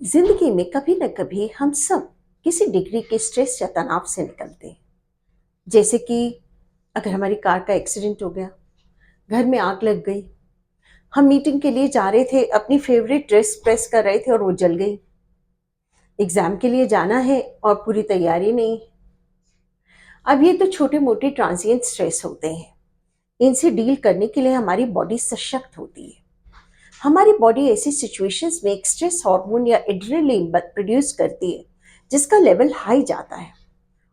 जिंदगी में कभी न कभी हम सब किसी डिग्री के स्ट्रेस या तनाव से निकलते हैं। जैसे कि अगर हमारी कार का एक्सीडेंट हो गया, घर में आग लग गई, हम मीटिंग के लिए जा रहे थे, अपनी फेवरेट ड्रेस प्रेस कर रहे थे और वो जल गई। एग्जाम के लिए जाना है और पूरी तैयारी नहीं। अब ये तो छोटे मोटे ट्रांजिएंट स्ट्रेस होते हैं। इनसे डील करने के लिए हमारी बॉडी सशक्त होती है। हमारी बॉडी ऐसी सिचुएशंस में एक स्ट्रेस हार्मोन या एड्रेनलिन प्रोड्यूस करती है, जिसका लेवल हाई जाता है।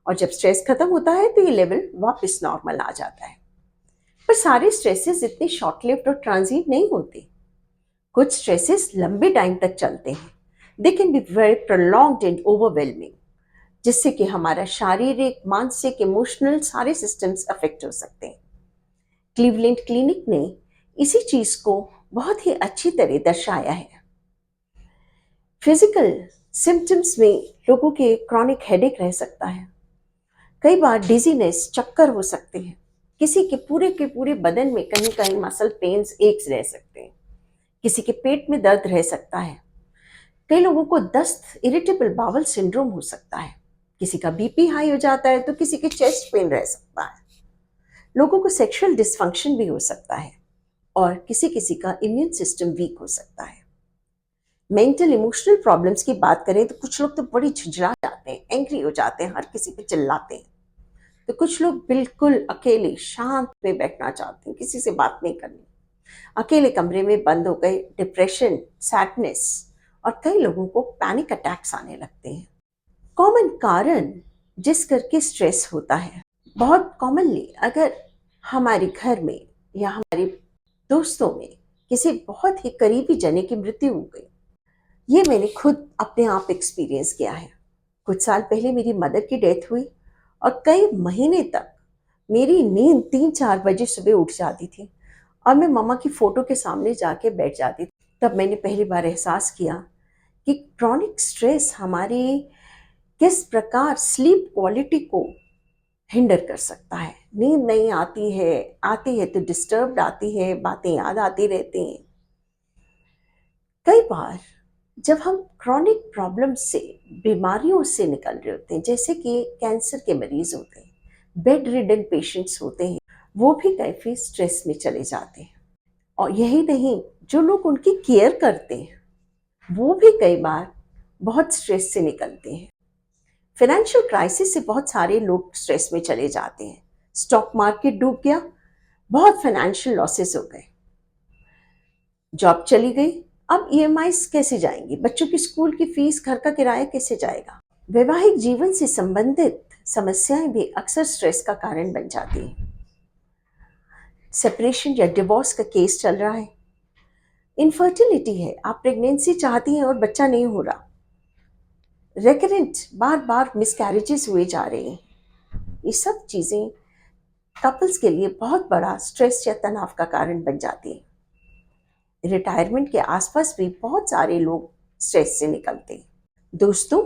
और जब स्ट्रेस खत्म होता है तो ये लेवल वापस नॉर्मल आ जाता है। पर सारे स्ट्रेसेस इतने शॉर्ट लिव्ड और ट्रांजिएंट नहीं होते। कुछ स्ट्रेसेस लंबे टाइम तक चलते हैं। They can be very prolonged and overwhelming, जिससे कि हमारा शारीरिक, मानसिक, इमोशनल सारे सिस्टम्स अफेक्ट हो सकते हैं। क्लीवलैंड क्लिनिक ने इसी चीज को बहुत ही अच्छी तरह दर्शाया है। फिजिकल सिम्टम्स में लोगों के क्रॉनिक हेडेक रह सकता है, कई बार डिजीनेस, चक्कर हो सकते हैं, किसी के पूरे बदन में कहीं कहीं मसल पेन्स, एक्स रह सकते हैं, किसी के पेट में दर्द रह सकता है, कई लोगों को दस्त, इरिटेबल बावल सिंड्रोम हो सकता है, किसी का बीपी हाई हो जाता है तो किसी के चेस्ट पेन रह सकता है, लोगों को सेक्सुअल डिस्फंक्शन भी हो सकता है और किसी किसी का इम्यून सिस्टम वीक हो सकता है। मेंटल इमोशनल प्रॉब्लम्स की बात करें तो कुछ लोग तो बड़ी झुंझला जाते हैं, एंग्री हो जाते हैं, हर किसी पे चिल्लाते हैं। तो कुछ लोग बिल्कुल अकेले शांत में बैठना चाहते हैं, किसी से बात नहीं करनी, अकेले कमरे में बंद हो गए, डिप्रेशन, सैडनेस, और कई लोगों को पैनिक अटैक्स आने लगते हैं। कॉमन कारण जिस करके स्ट्रेस होता है, बहुत कॉमनली अगर हमारे घर में या हमारे दोस्तों में किसी बहुत ही करीबी जने की मृत्यु हो गई, ये मैंने खुद अपने आप एक्सपीरियंस किया है। कुछ साल पहले मेरी मदर की डेथ हुई और कई महीने तक मेरी नींद 3-4 बजे सुबह उठ जाती थी और मैं मम्मा की फोटो के सामने जाके बैठ जाती थी। तब मैंने पहली बार एहसास किया कि क्रॉनिक स्ट्रेस हमारी किस प्रकार स्लीप क्वालिटी को हिंडर कर सकता है। नींद नहीं आती है तो डिस्टर्ब्ड आती है, बातें याद आती रहती हैं। कई बार जब हम क्रॉनिक प्रॉब्लम से, बीमारियों से निकल रहे होते हैं, जैसे कि कैंसर के मरीज होते हैं, बेड रिडन पेशेंट्स होते हैं, वो भी काफ़ी स्ट्रेस में चले जाते हैं। और यही नहीं, जो लोग उनकी केयर करते हैं वो भी कई बार बहुत स्ट्रेस से निकलते हैं। फाइनेंशियल क्राइसिस से बहुत सारे लोग स्ट्रेस में चले जाते हैं। स्टॉक मार्केट डूब गया, बहुत फाइनेंशियल लॉसेस हो गए, जॉब चली गई, अब ईएमआईस कैसे जाएंगी, बच्चों की स्कूल की फीस, घर का किराया कैसे जाएगा। वैवाहिक जीवन से संबंधित समस्याएं भी अक्सर स्ट्रेस का कारण बन जाती हैं। सेपरेशन या डिवोर्स का केस चल रहा है, इनफर्टिलिटी है, आप प्रेगनेंसी चाहती हैं और बच्चा नहीं हो रहा, रेकरेंट बार बार मिसकैरेजेस हुए जा रहे हैं, ये सब चीजें कपल्स के लिए बहुत बड़ा स्ट्रेस या तनाव का कारण बन जाती है। रिटायरमेंट के आसपास भी बहुत सारे लोग स्ट्रेस से निकलते हैं। दोस्तों,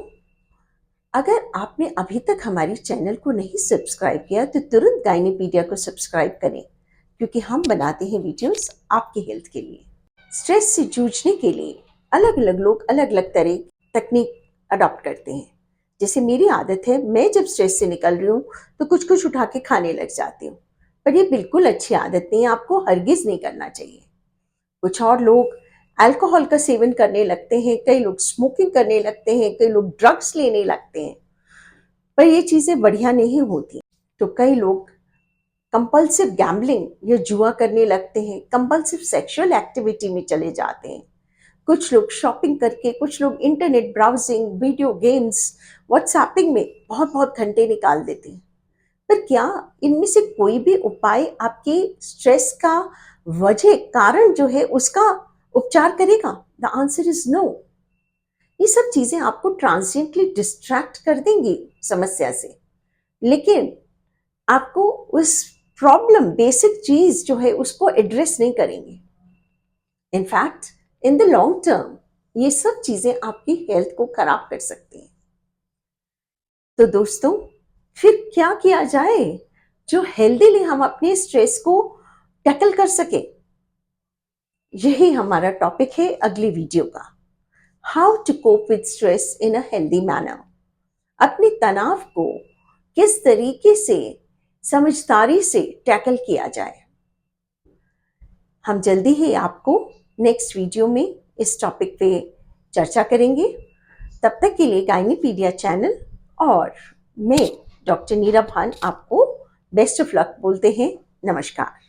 अगर आपने अभी तक हमारी चैनल को नहीं सब्सक्राइब किया तो तुरंत गायनीपीडिया को सब्सक्राइब करें, क्योंकि हम बनाते हैं वीडियोस आपकी हेल्थ के लिए। स्ट्रेस से जूझने के लिए अलग अलग लोग अलग अलग तरह तकनीक अडॉप्ट करते हैं। जैसे मेरी आदत है, मैं जब स्ट्रेस से निकल रही हूँ तो कुछ कुछ उठा के खाने लग जाती हूँ, पर ये बिल्कुल अच्छी आदत नहीं है, आपको हरगिज नहीं करना चाहिए। कुछ और लोग अल्कोहल का सेवन करने लगते हैं, कई लोग स्मोकिंग करने लगते हैं, कई लोग ड्रग्स लेने लगते हैं, पर ये चीजें बढ़िया नहीं होती। तो कई लोग कंपल्सिव गैम्बलिंग या जुआ करने लगते हैं, कंपल्सिव सेक्सुअल एक्टिविटी में चले जाते हैं, कुछ लोग शॉपिंग करके, कुछ लोग internet browsing, video games, WhatsApping में बहुत बहुत घंटे निकाल देते हैं। पर क्या इनमें से कोई भी उपाय आपके स्ट्रेस का वजह, कारण जो है उसका उपचार करेगा? The answer is no. ये सब चीजें आपको ट्रांसिएंटली डिस्ट्रैक्ट कर देंगी समस्या से, लेकिन आपको उस प्रॉब्लम, बेसिक चीज जो है उसको एड्रेस नहीं करेंगे। In fact in the long term ये सब चीजें आपकी हेल्थ को खराब कर सकती हैं। तो दोस्तों, फिर क्या किया जाए जो हेल्दीली हम अपने स्ट्रेस को टैकल कर सके? यही हमारा टॉपिक है अगली वीडियो का। How to cope with stress in a healthy manner. अपने तनाव को किस तरीके से समझदारी से टैकल किया जाए। हम जल्दी ही आपको नेक्स्ट वीडियो में इस टॉपिक पे चर्चा करेंगे। तब तक के लिए गायनीपीडिया चैनल और मैं डॉक्टर नीरा भान आपको बेस्ट ऑफ लक बोलते हैं। नमस्कार।